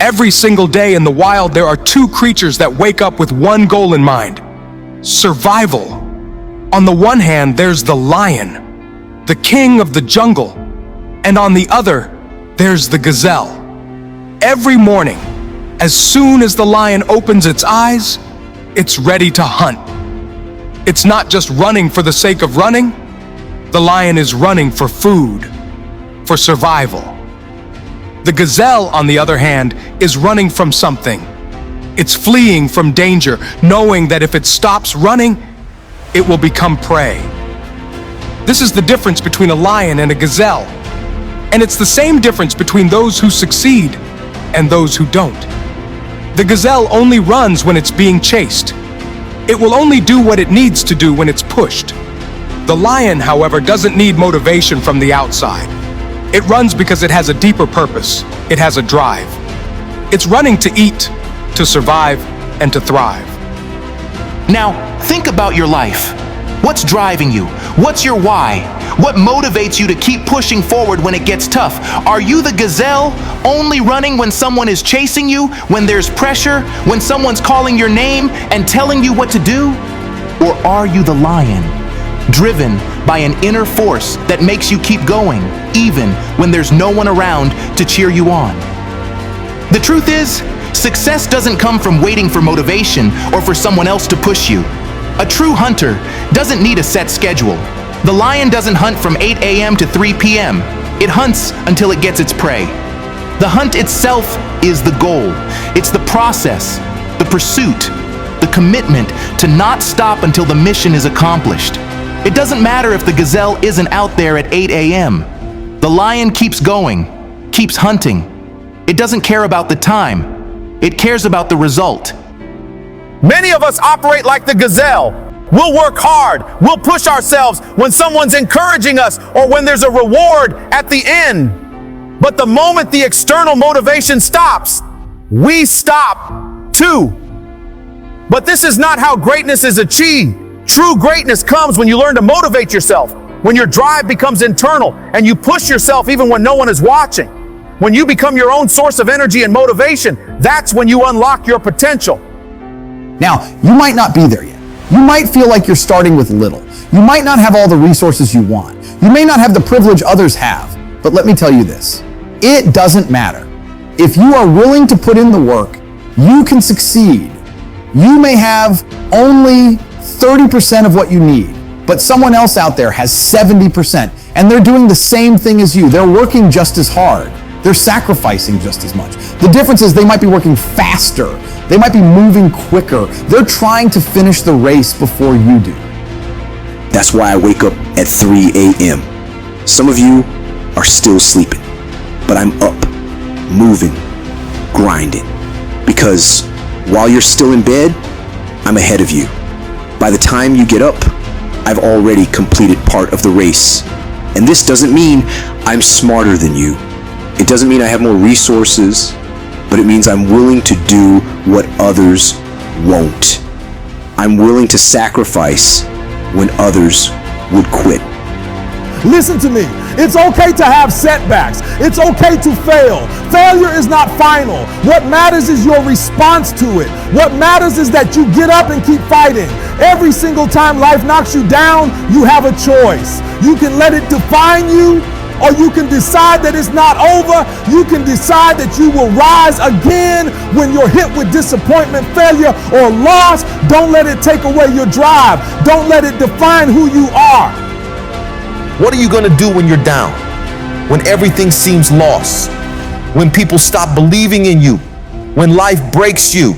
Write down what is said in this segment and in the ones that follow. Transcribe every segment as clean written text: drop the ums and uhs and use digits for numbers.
Every single day in the wild, there are two creatures that wake up with one goal in mind: survival. On the one hand, there's the lion, the king of the jungle, and on the other, there's the gazelle. Every morning, as soon as the lion opens its eyes, it's ready to hunt. It's not just running for the sake of running. The lion is running for food, for survival. The gazelle, on the other hand, is running from something. It's fleeing from danger, knowing that if it stops running, it will become prey. This is the difference between a lion and a gazelle. And it's the same difference between those who succeed and those who don't. The gazelle only runs when it's being chased. It will only do what it needs to do when it's pushed. The lion, however, doesn't need motivation from the outside. It runs because it has a deeper purpose. It has a drive. It's running to eat, to survive, and to thrive. Now, think about your life. What's driving you? What's your why? What motivates you to keep pushing forward when it gets tough? Are you the gazelle, only running when someone is chasing you, when there's pressure, when someone's calling your name and telling you what to do? Or are you the lion, driven by an inner force that makes you keep going, even when there's no one around to cheer you on? The truth is, success doesn't come from waiting for motivation or for someone else to push you. A true hunter doesn't need a set schedule. The lion doesn't hunt from 8 a.m. to 3 p.m. It hunts until it gets its prey. The hunt itself is the goal. It's the process, the pursuit, the commitment to not stop until the mission is accomplished. It doesn't matter if the gazelle isn't out there at 8 a.m. The lion keeps going, keeps hunting. It doesn't care about the time. It cares about the result. Many of us operate like the gazelle. We'll work hard, we'll push ourselves when someone's encouraging us or when there's a reward at the end. But the moment the external motivation stops, we stop too. But this is not how greatness is achieved. True greatness comes when you learn to motivate yourself, when your drive becomes internal and you push yourself even when no one is watching. When you become your own source of energy and motivation, that's when you unlock your potential. Now, you might not be there yet. You might feel like you're starting with little. You might not have all the resources you want. You may not have the privilege others have. But let me tell you this, it doesn't matter. If you are willing to put in the work, you can succeed. You may have only 30% of what you need, but someone else out there has 70%, and they're doing the same thing as you. They're working just as hard. They're sacrificing just as much. The difference is they might be working faster. They might be moving quicker. They're trying to finish the race before you do. That's why I wake up at 3 a.m. Some of you are still sleeping, but I'm up, moving, grinding. Because while you're still in bed, I'm ahead of you. By the time you get up, I've already completed part of the race. And this doesn't mean I'm smarter than you. It doesn't mean I have more resources, but it means I'm willing to do what others won't. I'm willing to sacrifice when others would quit. Listen to me. It's okay to have setbacks. It's okay to fail. Failure is not final. What matters is your response to it. What matters is that you get up and keep fighting. Every single time life knocks you down, you have a choice. You can let it define you, or you can decide that it's not over. You can decide that you will rise again when you're hit with disappointment, failure, or loss. Don't let it take away your drive. Don't let it define who you are. What are you going to do when you're down? When everything seems lost? When people stop believing in you? When life breaks you?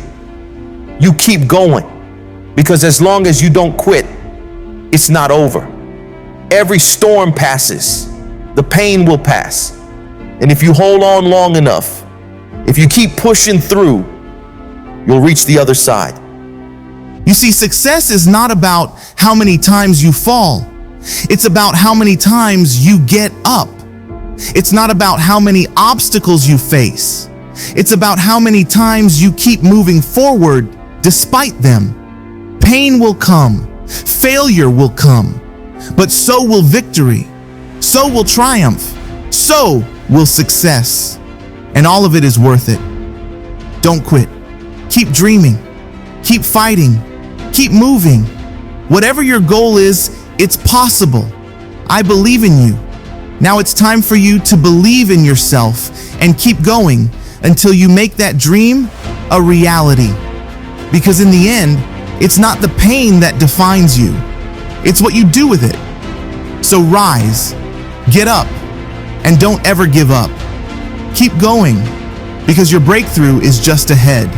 You keep going. Because as long as you don't quit, it's not over. Every storm passes. The pain will pass. And if you hold on long enough, if you keep pushing through, you'll reach the other side. You see, success is not about how many times you fall. It's about how many times you get up. It's not about how many obstacles you face. It's about how many times you keep moving forward despite them. Pain will come, failure will come, but so will victory. So will triumph. So will success. And all of it is worth it. Don't quit. Keep dreaming. Keep fighting. Keep moving. Whatever your goal is, it's possible. I believe in you. Now it's time for you to believe in yourself and keep going until you make that dream a reality. Because in the end, it's not the pain that defines you. It's what you do with it. So rise, get up, and don't ever give up. Keep going, because your breakthrough is just ahead.